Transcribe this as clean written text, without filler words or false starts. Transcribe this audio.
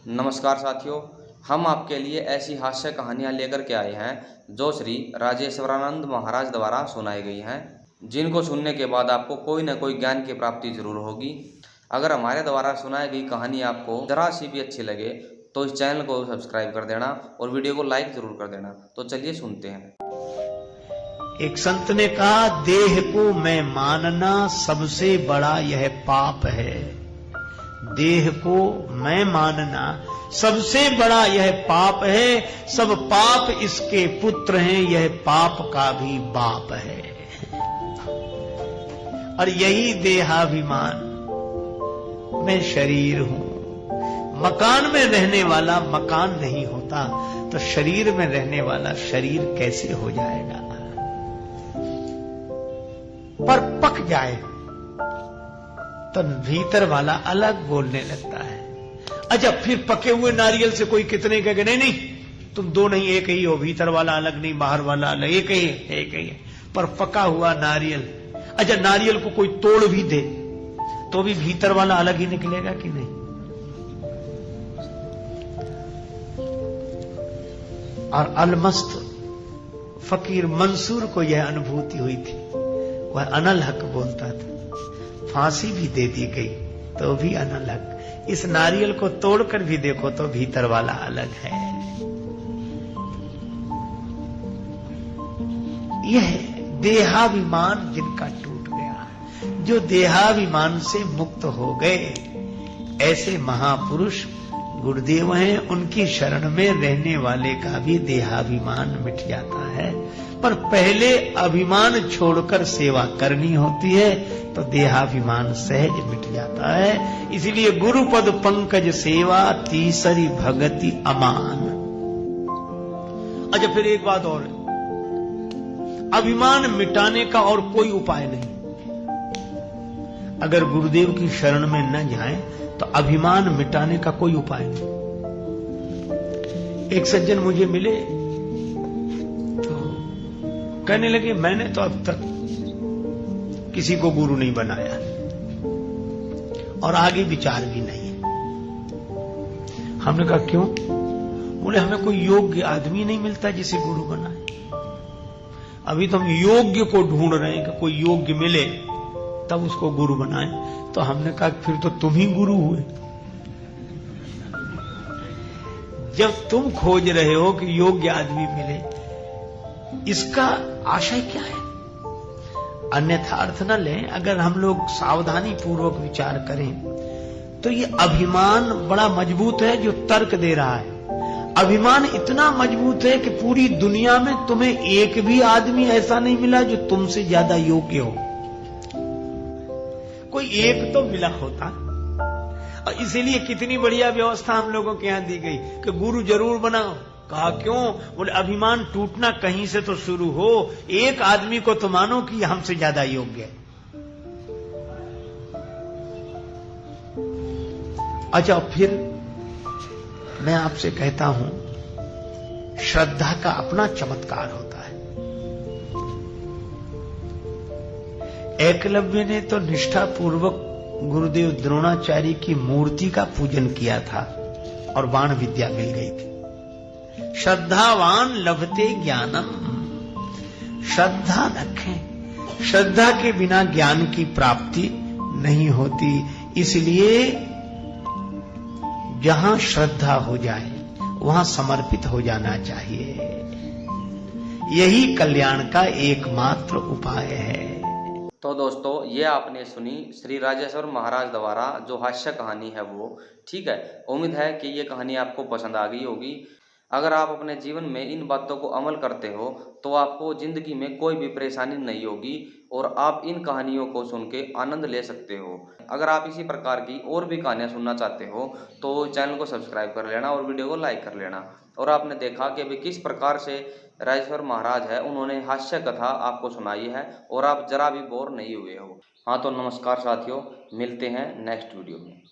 नमस्कार साथियों, हम आपके लिए ऐसी हास्य कहानियाँ लेकर के आए हैं जो श्री राजेश्वरानंद महाराज द्वारा सुनाई गई हैं, जिनको सुनने के बाद आपको कोई न कोई ज्ञान की प्राप्ति जरूर होगी। अगर हमारे द्वारा सुनाई गई कहानी आपको जरा सी भी अच्छी लगे तो इस चैनल को सब्सक्राइब कर देना और वीडियो को लाइक जरूर कर देना। तो चलिए सुनते हैं। एक संत ने कहा, देह को मैं मानना सबसे बड़ा यह पाप है। देह को मैं मानना सबसे बड़ा यह पाप है। सब पाप इसके पुत्र हैं, यह पाप का भी बाप है। और यही देहाभिमान, मैं शरीर हूं। मकान में रहने वाला मकान नहीं होता तो शरीर में रहने वाला शरीर कैसे हो जाएगा। पर पक जाए तो भीतर वाला अलग बोलने लगता है। अच्छा, फिर पके हुए नारियल से कोई कितने कहेगा, नहीं नहीं तुम दो नहीं एक ही हो, भीतर वाला अलग नहीं बाहर वाला अलग, एक ही है एक ही है। पर पका हुआ नारियल, अच्छा नारियल को कोई तोड़ भी दे तो भी भीतर वाला अलग ही निकलेगा कि नहीं। और अलमस्त फकीर मंसूर को यह अनुभूति हुई थी। वह अनल हक बोलता था, फांसी भी दे दी गई तो भी अनल हक। इस नारियल को तोड़कर भी देखो तो भीतर वाला अलग है। यह देहाभिमान जिनका टूट गया, जो देहाभिमान से मुक्त हो गए, ऐसे महापुरुष गुरुदेव हैं। उनकी शरण में रहने वाले का भी देहाभिमान मिट जाता है। पर पहले अभिमान छोड़कर सेवा करनी होती है तो देहाभिमान सहज मिट जाता है। इसलिए गुरुपद पंकज सेवा तीसरी भगति अमान। अच्छा, फिर एक बात और है, अभिमान मिटाने का और कोई उपाय नहीं। अगर गुरुदेव की शरण में न जाएं तो अभिमान मिटाने का कोई उपाय नहीं। एक सज्जन मुझे मिले तो कहने लगे, मैंने तो अब तक किसी को गुरु नहीं बनाया और आगे विचार भी नहीं है। हमने कहा क्यों? बोले, हमें कोई योग्य आदमी नहीं मिलता जिसे गुरु बनाए। अभी तो हम योग्य को ढूंढ रहे हैं कि कोई योग्य मिले तब उसको गुरु बनाए। तो हमने कहा फिर तो तुम ही गुरु हुए। जब तुम खोज रहे हो कि योग्य आदमी मिले, इसका आशय क्या है? अन्यथा अर्थ न लें। अगर हम लोग सावधानी पूर्वक विचार करें तो ये अभिमान बड़ा मजबूत है जो तर्क दे रहा है। अभिमान इतना मजबूत है कि पूरी दुनिया में तुम्हें एक भी आदमी ऐसा नहीं मिला जो तुमसे ज्यादा योग्य हो। कोई एक तो मिला होता। और इसीलिए कितनी बढ़िया व्यवस्था हम लोगों के यहां दी गई कि गुरु जरूर बनाओ। कहा क्यों? बोले, अभिमान टूटना कहीं से तो शुरू हो। एक आदमी को तो मानो कि हमसे ज्यादा योग्य है। अच्छा, फिर मैं आपसे कहता हूं, श्रद्धा का अपना चमत्कार होता है। एकलव्य ने तो निष्ठा पूर्वक गुरुदेव द्रोणाचार्य की मूर्ति का पूजन किया था और बाण विद्या मिल गई थी। श्रद्धावान लभते ज्ञानम। श्रद्धा रखें, श्रद्धा के बिना ज्ञान की प्राप्ति नहीं होती। इसलिए जहां श्रद्धा हो जाए वहां समर्पित हो जाना चाहिए। यही कल्याण का एकमात्र उपाय है। तो दोस्तों, ये आपने सुनी श्री राजेश्वर महाराज द्वारा जो हास्य कहानी है वो। ठीक है, उम्मीद है कि ये कहानी आपको पसंद आ गई होगी। अगर आप अपने जीवन में इन बातों को अमल करते हो तो आपको जिंदगी में कोई भी परेशानी नहीं होगी और आप इन कहानियों को सुन के आनंद ले सकते हो। अगर आप इसी प्रकार की और भी कहानियां सुनना चाहते हो तो चैनल को सब्सक्राइब कर लेना और वीडियो को लाइक कर लेना। और आपने देखा कि अभी किस प्रकार से राजेश्वर महाराज है, उन्होंने हास्य कथा आपको सुनाई है और आप जरा भी बोर नहीं हुए हो। हाँ, तो नमस्कार साथियों, मिलते हैं नेक्स्ट वीडियो में।